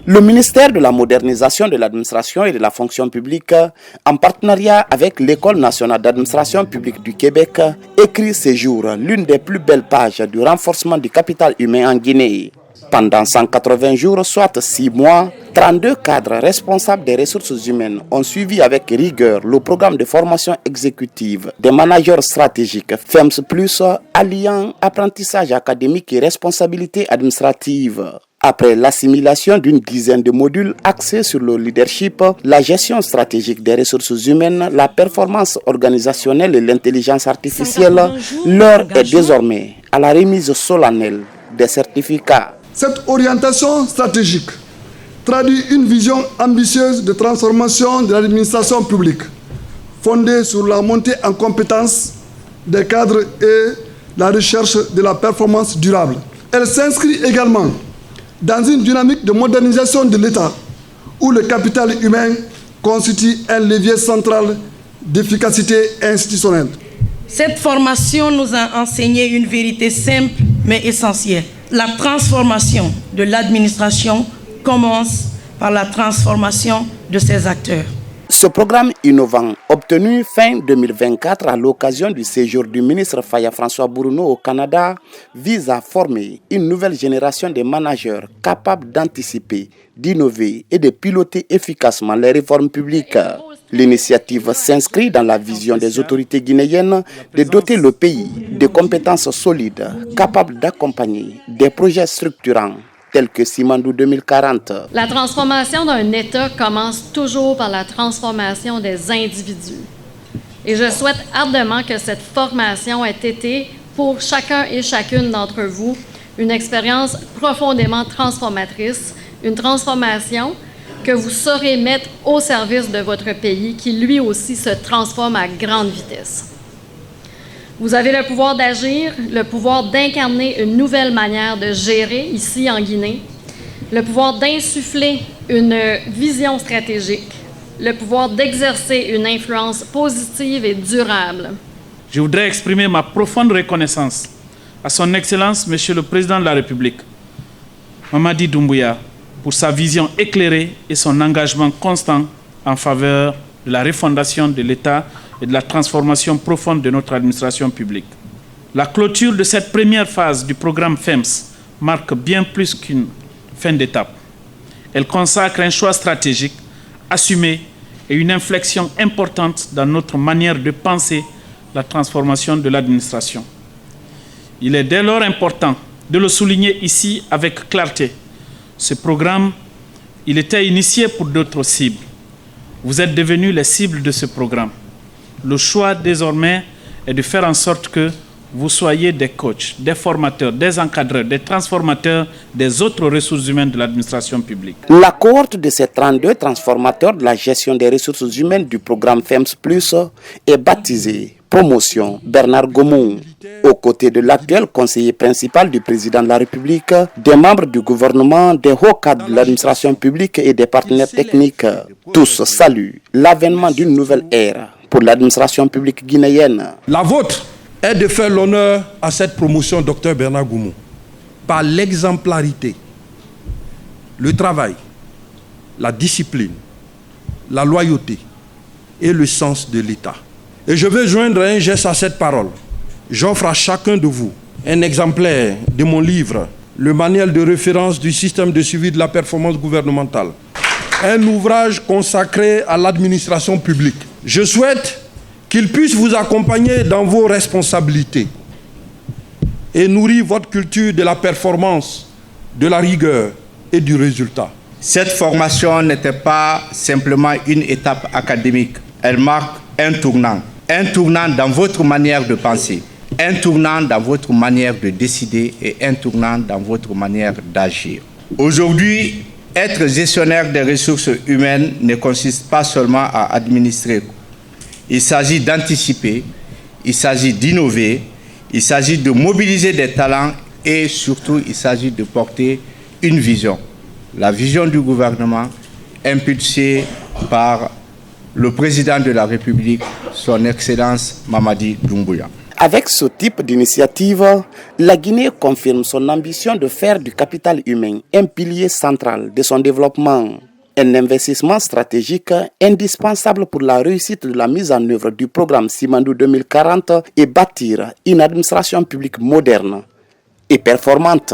Le ministère de la modernisation de l'administration et de la fonction publique, en partenariat avec l'École nationale d'administration publique du Québec, écrit ces jours l'une des plus belles pages du renforcement du capital humain en Guinée. Pendant 180 jours, soit 6 mois, 32 cadres responsables des ressources humaines ont suivi avec rigueur le programme de formation exécutive des managers stratégiques FEMS+, alliant apprentissage académique et responsabilité administrative. Après l'assimilation d'une dizaine de modules axés sur le leadership, la gestion stratégique des ressources humaines, la performance organisationnelle et l'intelligence artificielle, l'heure est désormais à la remise solennelle des certificats. Cette orientation stratégique traduit une vision ambitieuse de transformation de l'administration publique, fondée sur la montée en compétences des cadres et la recherche de la performance durable. Elle s'inscrit également dans une dynamique de modernisation de l'État, où le capital humain constitue un levier central d'efficacité institutionnelle. Cette formation nous a enseigné une vérité simple mais essentielle. La transformation de l'administration commence par la transformation de ses acteurs. Ce programme innovant, obtenu fin 2024 à l'occasion du séjour du ministre Faya François Bourounou au Canada, vise à former une nouvelle génération de managers capables d'anticiper, d'innover et de piloter efficacement les réformes publiques. L'initiative s'inscrit dans la vision des autorités guinéennes de doter le pays de compétences solides, capables d'accompagner des projets structurants tels que Simandou 2040. La transformation d'un État commence toujours par la transformation des individus. Et je souhaite ardemment que cette formation ait été, pour chacun et chacune d'entre vous, une expérience profondément transformatrice, une transformation que vous saurez mettre au service de votre pays, qui lui aussi se transforme à grande vitesse. Vous avez le pouvoir d'agir, le pouvoir d'incarner une nouvelle manière de gérer ici en Guinée, le pouvoir d'insuffler une vision stratégique, le pouvoir d'exercer une influence positive et durable. Je voudrais exprimer ma profonde reconnaissance à son Excellence, Monsieur le Président de la République, Mamadi Doumbouya, pour sa vision éclairée et son engagement constant en faveur de la refondation de l'État et de la transformation profonde de notre administration publique. La clôture de cette première phase du programme FEMS marque bien plus qu'une fin d'étape. Elle consacre un choix stratégique, assumé et une inflexion importante dans notre manière de penser la transformation de l'administration. Il est dès lors important de le souligner ici avec clarté. Ce programme, il était initié pour d'autres cibles. Vous êtes devenus les cibles de ce programme. Le choix désormais est de faire en sorte que vous soyez des coachs, des formateurs, des encadreurs, des transformateurs des autres ressources humaines de l'administration publique. La cohorte de ces 32 transformateurs de la gestion des ressources humaines du programme FEMS+, est baptisée Promotion Bernard Gomou, aux côtés de l'actuel conseiller principal du président de la République, des membres du gouvernement, des hauts cadres de l'administration publique et des partenaires techniques. Tous saluent l'avènement d'une nouvelle ère pour l'administration publique guinéenne. La vôtre est de faire l'honneur à cette promotion, Dr Bernard Gomou, par l'exemplarité, le travail, la discipline, la loyauté et le sens de l'État. Et je veux joindre un geste à cette parole. J'offre à chacun de vous un exemplaire de mon livre, le manuel de référence du système de suivi de la performance gouvernementale, un ouvrage consacré à l'administration publique. Je souhaite qu'il puisse vous accompagner dans vos responsabilités et nourrir votre culture de la performance, de la rigueur et du résultat. Cette formation n'était pas simplement une étape académique, elle marque un tournant dans votre manière de penser, un tournant dans votre manière de décider et un tournant dans votre manière d'agir. Aujourd'hui, être gestionnaire des ressources humaines ne consiste pas seulement à administrer. Il s'agit d'anticiper, il s'agit d'innover, il s'agit de mobiliser des talents et surtout il s'agit de porter une vision. La vision du gouvernement impulsée par le président de la République, son Excellence Mamadi Doumbouya. Avec ce type d'initiative, la Guinée confirme son ambition de faire du capital humain un pilier central de son développement. Un investissement stratégique indispensable pour la réussite de la mise en œuvre du programme Simandou 2040 et bâtir une administration publique moderne et performante.